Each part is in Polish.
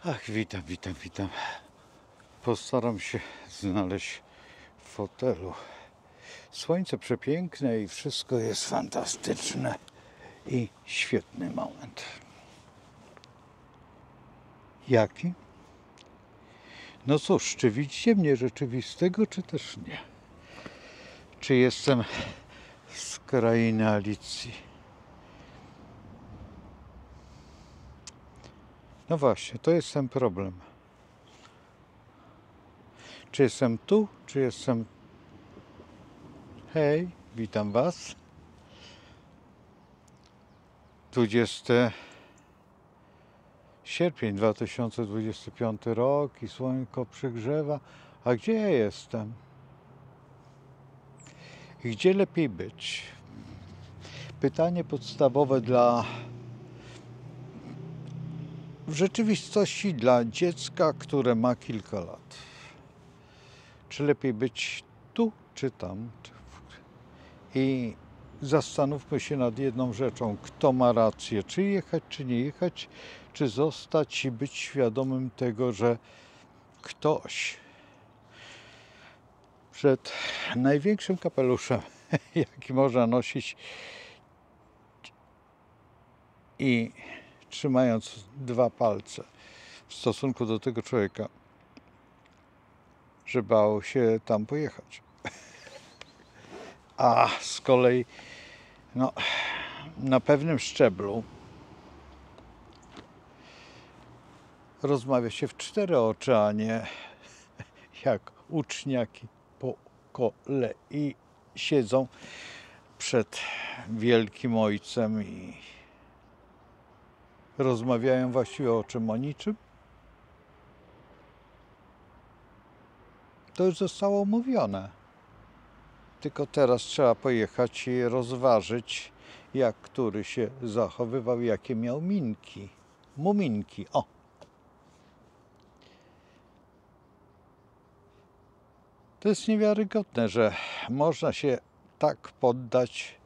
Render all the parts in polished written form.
Ach, witam. Postaram się znaleźć w fotelu. Słońce przepiękne i wszystko jest fantastyczne i świetny moment. Jaki? No cóż, czy widzicie mnie rzeczywistego, czy też nie? Czy jestem z krainy Alicji? No właśnie, to jest ten problem. Czy jestem tu, czy jestem... Hej, witam Was. 20 sierpień 2025 rok i słońko przygrzewa. A gdzie ja jestem? I gdzie lepiej być? Pytanie podstawowe w rzeczywistości dla dziecka, które ma kilka lat. Czy lepiej być tu, czy tam? I zastanówmy się nad jedną rzeczą. Kto ma rację? Czy jechać, czy nie jechać? Czy zostać i być świadomym tego, że ktoś przed największym kapeluszem, jaki można nosić, i trzymając dwa palce w stosunku do tego człowieka, że bał się tam pojechać. A z kolei na pewnym szczeblu rozmawia się w cztery oczy, a nie jak uczniaki po kolei siedzą przed wielkim ojcem i rozmawiają właściwie o czym? O niczym? To już zostało omówione. Tylko teraz trzeba pojechać i rozważyć, jak który się zachowywał, jakie miał minki. Muminki, o! To jest niewiarygodne, że można się tak poddać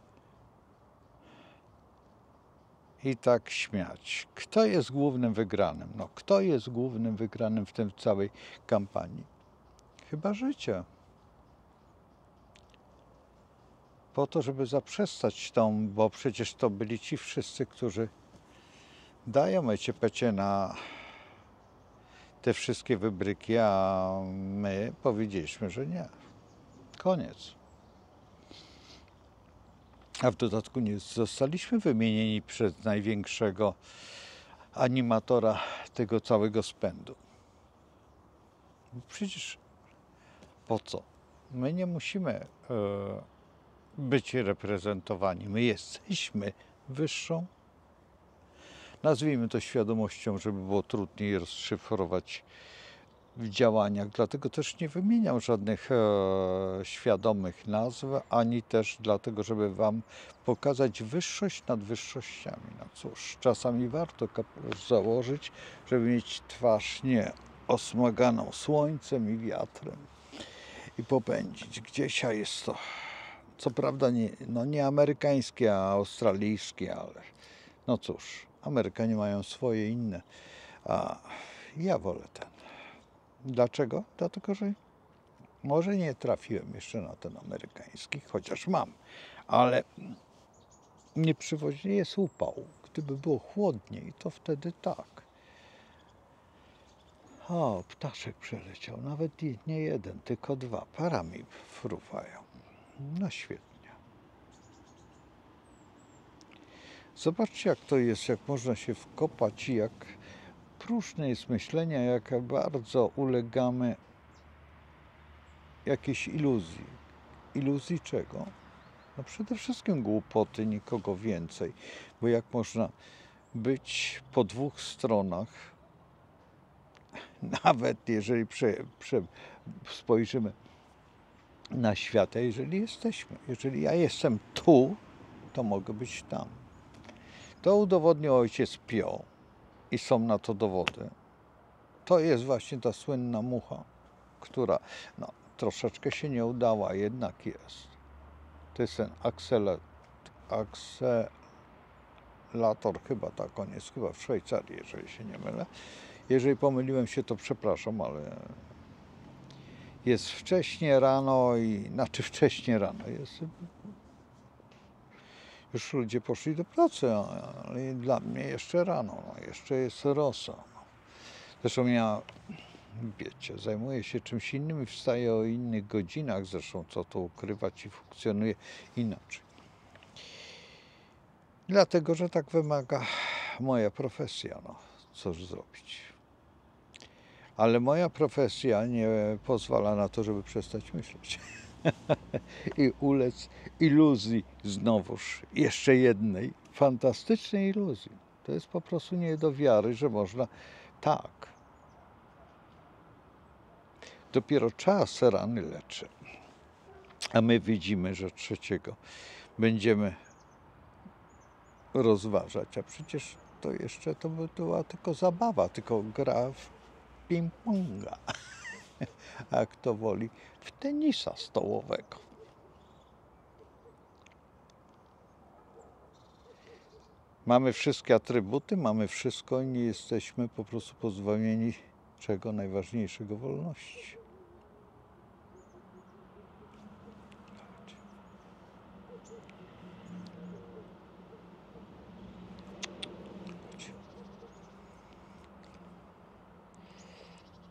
i tak śmiać. Kto jest głównym wygranym? No, kto jest głównym wygranym w tej całej kampanii? Chyba życie. Po to, żeby zaprzestać tą, bo przecież to byli ci wszyscy, którzy dają eciepecie na te wszystkie wybryki, a my powiedzieliśmy, że nie. Koniec. A w dodatku nie zostaliśmy wymienieni przez największego animatora tego całego spędu. Przecież po co? My nie musimy być reprezentowani. My jesteśmy wyższą, nazwijmy to świadomością, żeby było trudniej rozszyfrować w działaniach. Dlatego też nie wymieniam żadnych świadomych nazw, ani też dlatego, żeby Wam pokazać wyższość nad wyższościami. No cóż, czasami warto kapelusz założyć, żeby mieć twarz nie osmaganą słońcem i wiatrem i popędzić gdzieś, a jest to co prawda nie amerykańskie, a australijskie, ale no cóż, Amerykanie mają swoje inne, a ja wolę ten. Dlaczego? Dlatego, że może nie trafiłem jeszcze na ten amerykański, chociaż mam, ale nie jest upał. Gdyby było chłodniej, to wtedy tak. O, ptaszek przeleciał, nawet nie jeden, tylko dwa, parami fruwają. No świetnie. Zobaczcie, jak to jest, jak można się wkopać i jak próżne jest myślenie, jak bardzo ulegamy jakiejś iluzji. Iluzji czego? No przede wszystkim głupoty, nikogo więcej. Bo jak można być po dwóch stronach, nawet jeżeli spojrzymy na świat, a jeżeli ja jestem tu, to mogę być tam. To udowodnił ojciec Pio i są na to dowody. To jest właśnie ta słynna mucha, która troszeczkę się nie udała, jednak jest. To jest ten akselator, chyba tak on jest, chyba w Szwajcarii, jeżeli się nie mylę. Jeżeli pomyliłem się, to przepraszam, ale jest wcześnie rano wcześnie rano jest. Już ludzie poszli do pracy, ale dla mnie jeszcze rano, jeszcze jest rosa. Zresztą ja, wiecie, zajmuję się czymś innym i wstaję o innych godzinach, zresztą co tu ukrywać i funkcjonuje inaczej. Dlatego, że tak wymaga moja profesja, cóż zrobić. Ale moja profesja nie pozwala na to, żeby przestać myśleć. I ulec iluzji znowuż, jeszcze jednej fantastycznej iluzji. To jest po prostu nie do wiary, że można tak. Dopiero czas rany leczy. A my widzimy, że trzeciego będziemy rozważać. A przecież to jeszcze to była tylko zabawa, tylko gra w ping-ponga. A kto woli, w tenisa stołowego. Mamy wszystkie atrybuty, mamy wszystko i nie jesteśmy po prostu pozbawieni czego najważniejszego, wolności.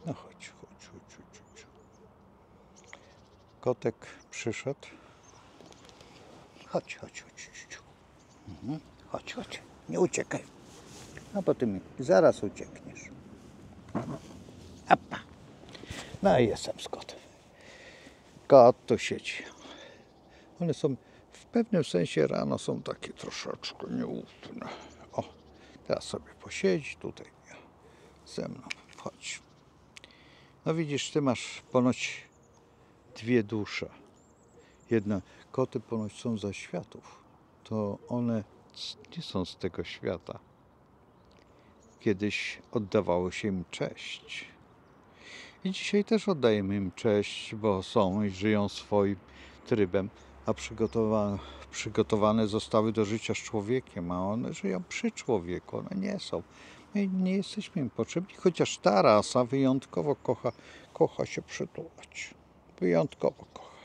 No chodź. Kotek przyszedł. Chodź. Chodź. Nie uciekaj. A potem zaraz uciekniesz. Apa. No i jestem z kotem. Kot tu siedzi. One są w pewnym sensie rano są takie troszeczkę nieufne. O, teraz sobie posiedzi tutaj ze mną. Chodź. No widzisz, ty masz ponoć dwie dusze. Koty ponoć są za światów. To one nie są z tego świata. Kiedyś oddawało się im cześć. I dzisiaj też oddajemy im cześć, bo są i żyją swoim trybem, a przygotowane zostały do życia z człowiekiem, a one żyją przy człowieku, one nie są. My nie jesteśmy im potrzebni, chociaż ta rasa wyjątkowo kocha się przytulać. Wyjątkowo kocha.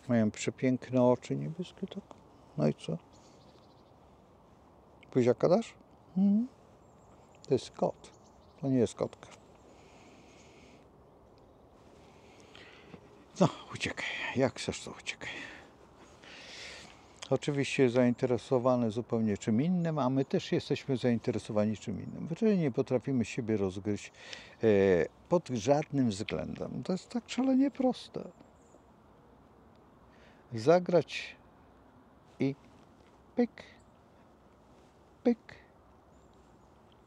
Mają przepiękne oczy niebieskie, tak? No i co? Buziaka dasz? To jest kot. To nie jest kotka. No, uciekaj. Jak chcesz, to uciekaj. Oczywiście zainteresowany zupełnie czym innym, a my też jesteśmy zainteresowani czym innym. Jeżeli nie potrafimy siebie rozgryźć pod żadnym względem, to jest tak szalenie proste. Zagrać i pyk, pyk,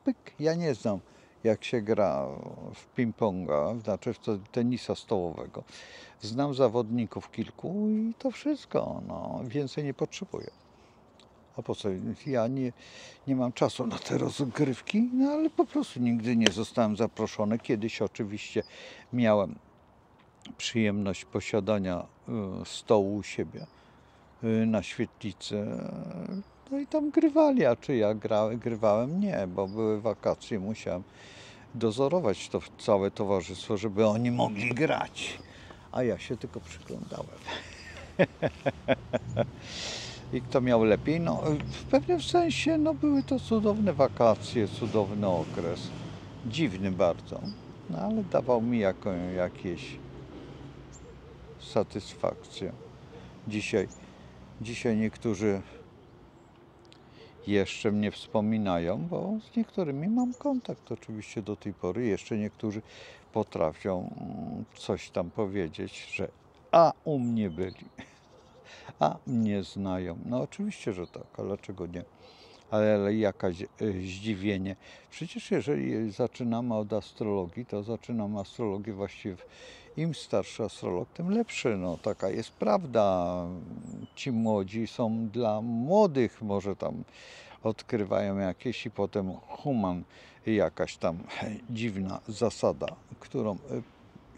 pyk. Ja nie znam, jak się gra w ping-ponga, znaczy w tenisa stołowego. Znam zawodników kilku i to wszystko. Więcej nie potrzebuję. A po co? Ja nie mam czasu na te rozgrywki, ale po prostu nigdy nie zostałem zaproszony. Kiedyś oczywiście miałem przyjemność posiadania stołu u siebie na świetlicy. No i tam grywali, a czy ja grywałem? Nie, bo były wakacje, musiałem dozorować to całe towarzystwo, żeby oni mogli grać. A ja się tylko przyglądałem. I kto miał lepiej? No, w pewnym sensie były to cudowne wakacje, cudowny okres. Dziwny bardzo, ale dawał mi jakieś satysfakcję. Dzisiaj niektórzy jeszcze mnie wspominają, bo z niektórymi mam kontakt oczywiście do tej pory. Jeszcze niektórzy potrafią coś tam powiedzieć, że u mnie byli, a mnie znają. No oczywiście, że tak, ale dlaczego nie? Ale jakaś zdziwienie. Przecież jeżeli zaczynamy od astrologii, to zaczynamy astrologię właściwie. Im starszy astrolog, tym lepszy. Taka jest prawda. Ci młodzi są dla młodych, może tam odkrywają jakieś i potem jakaś tam dziwna zasada, którą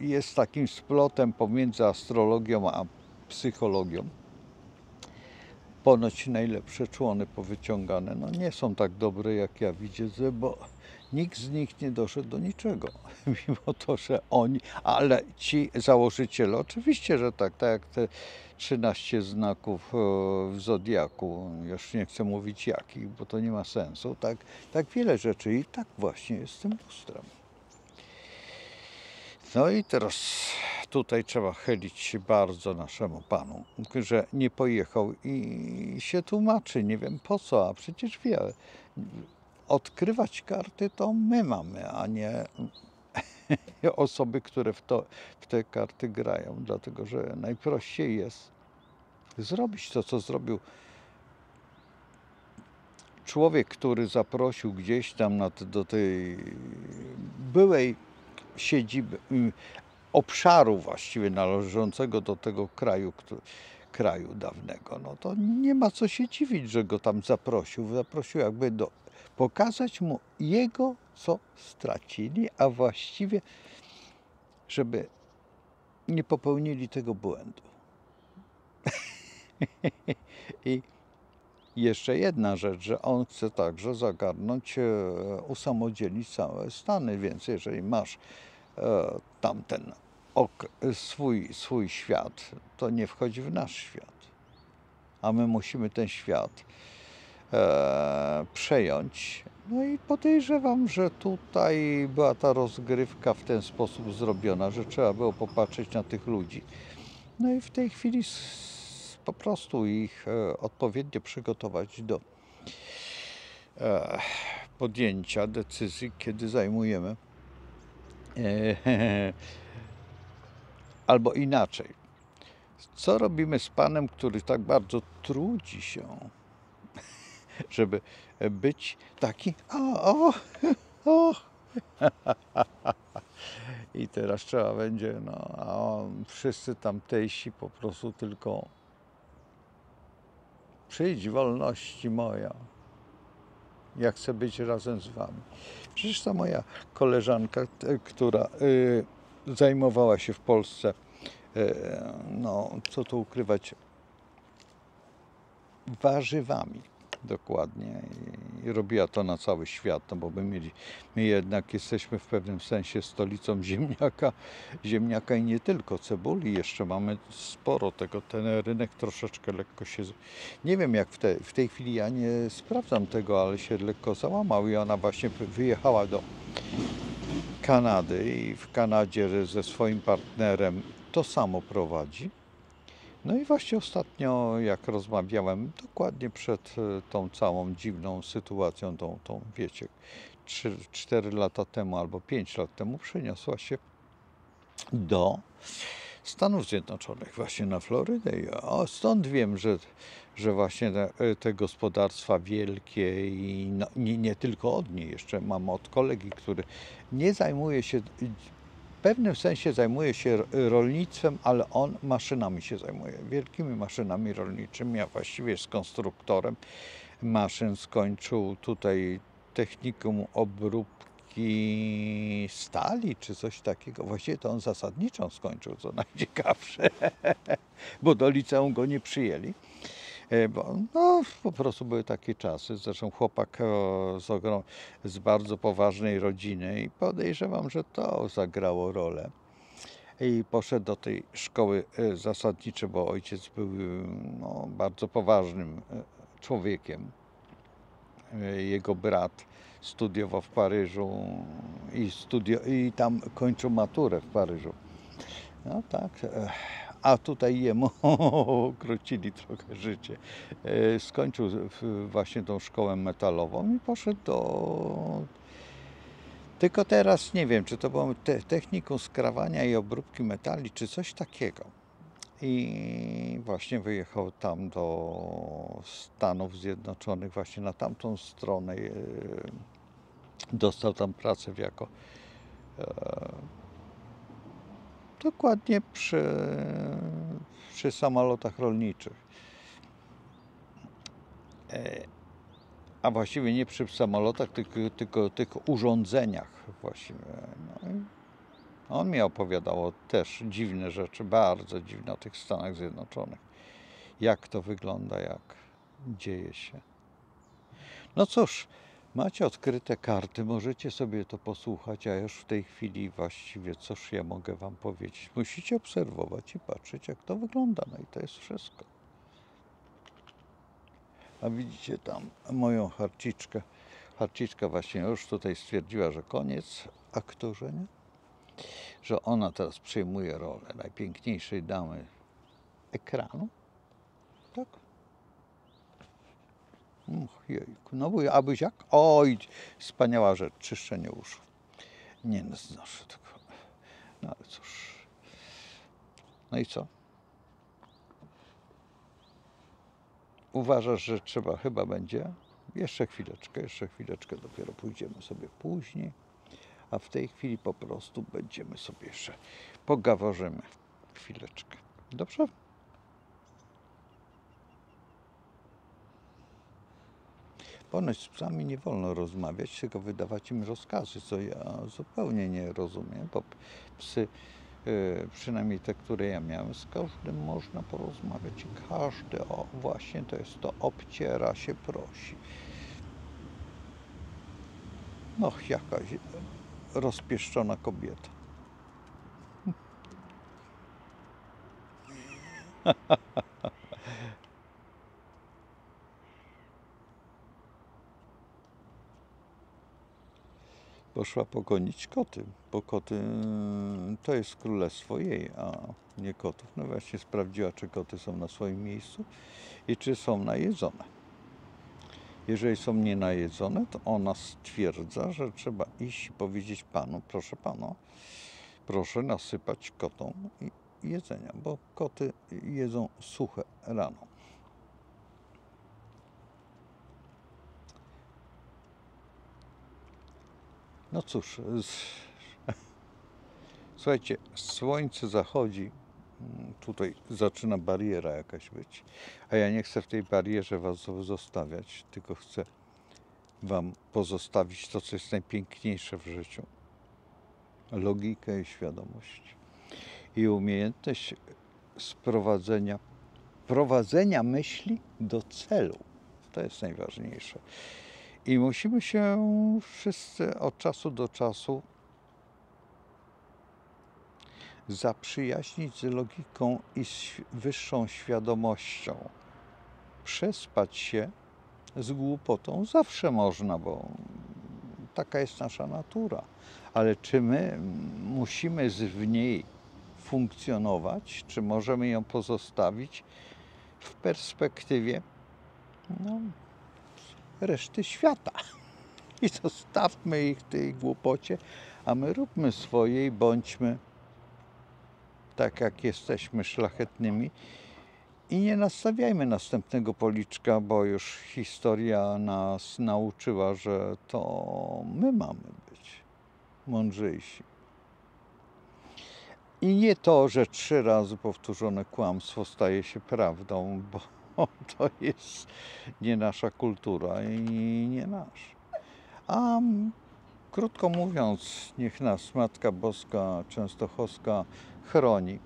jest takim splotem pomiędzy astrologią a psychologią. Ponoć najlepsze człony powyciągane, nie są tak dobre jak ja widzę, bo nikt z nich nie doszedł do niczego. Mimo to, że oni, ale ci założyciele, oczywiście, że tak, tak jak te 13 znaków w Zodiaku, już nie chcę mówić jakich, bo to nie ma sensu, tak wiele rzeczy i tak właśnie jest z tym lustrem. No i teraz tutaj trzeba chylić się bardzo naszemu Panu, że nie pojechał i się tłumaczy, nie wiem po co, a przecież wie, odkrywać karty to my mamy, a nie osoby, które w te karty grają, dlatego że najprościej jest zrobić to, co zrobił człowiek, który zaprosił gdzieś tam do tej byłej siedziby, obszaru właściwie należącego do tego kraju dawnego. No to nie ma co się dziwić, że go tam zaprosił. Zaprosił jakby pokazać mu jego, co stracili, a właściwie, żeby nie popełnili tego błędu. I jeszcze jedna rzecz, że on chce także zagarnąć, usamodzielnić całe Stany, więc jeżeli masz tamten swój świat, to nie wchodzi w nasz świat. A my musimy ten świat przejąć. No i podejrzewam, że tutaj była ta rozgrywka w ten sposób zrobiona, że trzeba było popatrzeć na tych ludzi. No i w tej chwili po prostu ich odpowiednio przygotować do podjęcia decyzji, kiedy zajmujemy albo inaczej. Co robimy z Panem, który tak bardzo trudzi się, żeby być taki o. I teraz trzeba będzie, no, a wszyscy tamtejsi po prostu tylko przyjdź wolności moja, ja chcę być razem z wami. Przecież ta moja koleżanka, która zajmowała się w Polsce, no co tu ukrywać, warzywami dokładnie i robiła to na cały świat, no bo my jednak jesteśmy w pewnym sensie stolicą ziemniaka i nie tylko cebuli, jeszcze mamy sporo tego, ten rynek troszeczkę lekko się, nie wiem jak w tej chwili ja nie sprawdzam tego, ale się lekko załamał i ona właśnie wyjechała do Kanady i w Kanadzie ze swoim partnerem to samo prowadzi. No i właśnie ostatnio, jak rozmawiałem, dokładnie przed tą całą dziwną sytuacją, tą wiecie, 4 lata temu albo 5 lat temu przeniosła się do Stanów Zjednoczonych, właśnie na Florydę. I stąd wiem, że właśnie te gospodarstwa wielkie i no, nie tylko od niej, jeszcze mam od kolegi, który nie zajmuje się, w pewnym sensie zajmuje się rolnictwem, ale on maszynami się zajmuje, wielkimi maszynami rolniczymi, a właściwie jest konstruktorem maszyn. Skończył tutaj technikum obróbki stali, czy coś takiego. Właściwie to on zasadniczą skończył, co najciekawsze, bo do liceum go nie przyjęli. Bo no, po prostu były takie czasy. Zresztą chłopak z bardzo poważnej rodziny i podejrzewam, że to zagrało rolę. I poszedł do tej szkoły zasadniczej, bo ojciec był no, bardzo poważnym człowiekiem. Jego brat studiował w Paryżu i tam kończył maturę w Paryżu. No tak. A tutaj jemu ukrócili trochę życie. Skończył właśnie tą szkołę metalową i poszedł Tylko teraz nie wiem, czy to było technikum skrawania i obróbki metali, czy coś takiego. I właśnie wyjechał tam do Stanów Zjednoczonych, właśnie na tamtą stronę. Dostał tam pracę jako dokładnie przy samolotach rolniczych. A właściwie nie przy samolotach, tylko tych urządzeniach właściwie. No i on mi opowiadał też dziwne rzeczy, bardzo dziwne o tych Stanach Zjednoczonych. Jak to wygląda, jak dzieje się. No cóż, Macie odkryte karty, możecie sobie to posłuchać, a już w tej chwili właściwie cóż ja mogę wam powiedzieć. Musicie obserwować i patrzeć, jak to wygląda. No i to jest wszystko. A widzicie tam moją harciczkę. Harciczka właśnie już tutaj stwierdziła, że koniec aktorze, nie? Że ona teraz przejmuje rolę najpiękniejszej damy ekranu. Tak? Jejku, no abyś jak? Oj, wspaniała rzecz, czyszczenie uszu. Nie znoszę tego. No ale cóż. No i co? Uważasz, że trzeba, chyba będzie? Jeszcze chwileczkę, dopiero pójdziemy sobie później. A w tej chwili po prostu będziemy sobie jeszcze pogaworzymy chwileczkę. Dobrze? Ponoć z psami nie wolno rozmawiać, tylko wydawać im rozkazy, co ja zupełnie nie rozumiem, bo psy, przynajmniej te, które ja miałem, z każdym można porozmawiać i każdy, o właśnie to jest to, obciera się, prosi. No, jakaś rozpieszczona kobieta. Poszła pogonić koty, bo koty to jest królestwo jej, a nie kotów. No właśnie sprawdziła, czy koty są na swoim miejscu i czy są najedzone. Jeżeli są nienajedzone, to ona stwierdza, że trzeba iść i powiedzieć panu, proszę pana, proszę nasypać kotom jedzenia, bo koty jedzą suche rano. No cóż, słuchajcie, słońce zachodzi, tutaj zaczyna bariera jakaś być, a ja nie chcę w tej barierze was zostawiać, tylko chcę wam pozostawić to, co jest najpiękniejsze w życiu. Logikę i świadomość. I umiejętność prowadzenia myśli do celu. To jest najważniejsze. I musimy się wszyscy od czasu do czasu zaprzyjaźnić z logiką i z wyższą świadomością. Przespać się z głupotą zawsze można, bo taka jest nasza natura. Ale czy my musimy w niej funkcjonować, czy możemy ją pozostawić w perspektywie reszty świata? I zostawmy ich tej głupocie, a my róbmy swoje i bądźmy tak, jak jesteśmy, szlachetnymi. I nie nastawiajmy następnego policzka, bo już historia nas nauczyła, że to my mamy być mądrzejsi. I nie to, że 3 razy powtórzone kłamstwo staje się prawdą, bo to jest nie nasza kultura i nie nasz. A krótko mówiąc, niech nas Matka Boska Częstochowska chroni.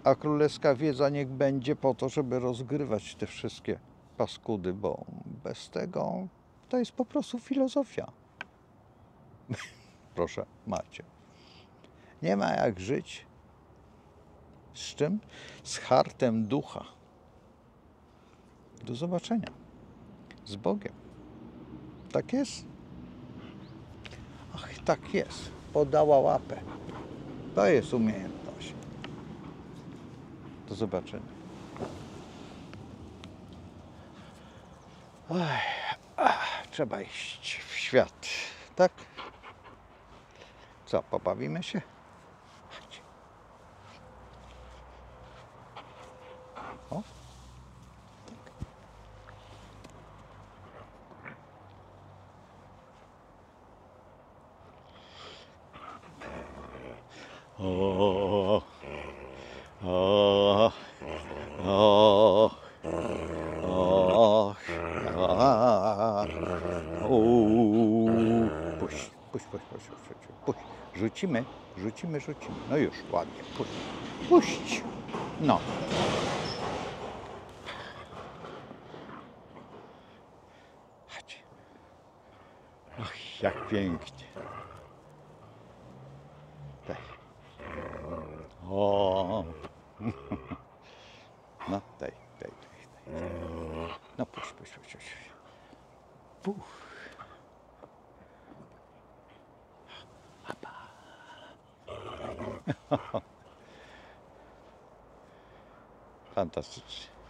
A królewska wiedza niech będzie po to, żeby rozgrywać te wszystkie paskudy, bo bez tego to jest po prostu filozofia. Proszę, macie. Nie ma jak żyć. Z czym? Z hartem ducha. Do zobaczenia. Z Bogiem. Tak jest? Ach, tak jest. Podała łapę. To jest umiejętność. Do zobaczenia. Trzeba iść w świat, tak? Co, pobawimy się? Chodź. O. O. O. O. O. Puść. Rzucimy. No już, ładnie. Puść. No. Chodź. Ach, jak pięknie. Daj. O. No, daj. No, puść. Puch. Fantastycznie.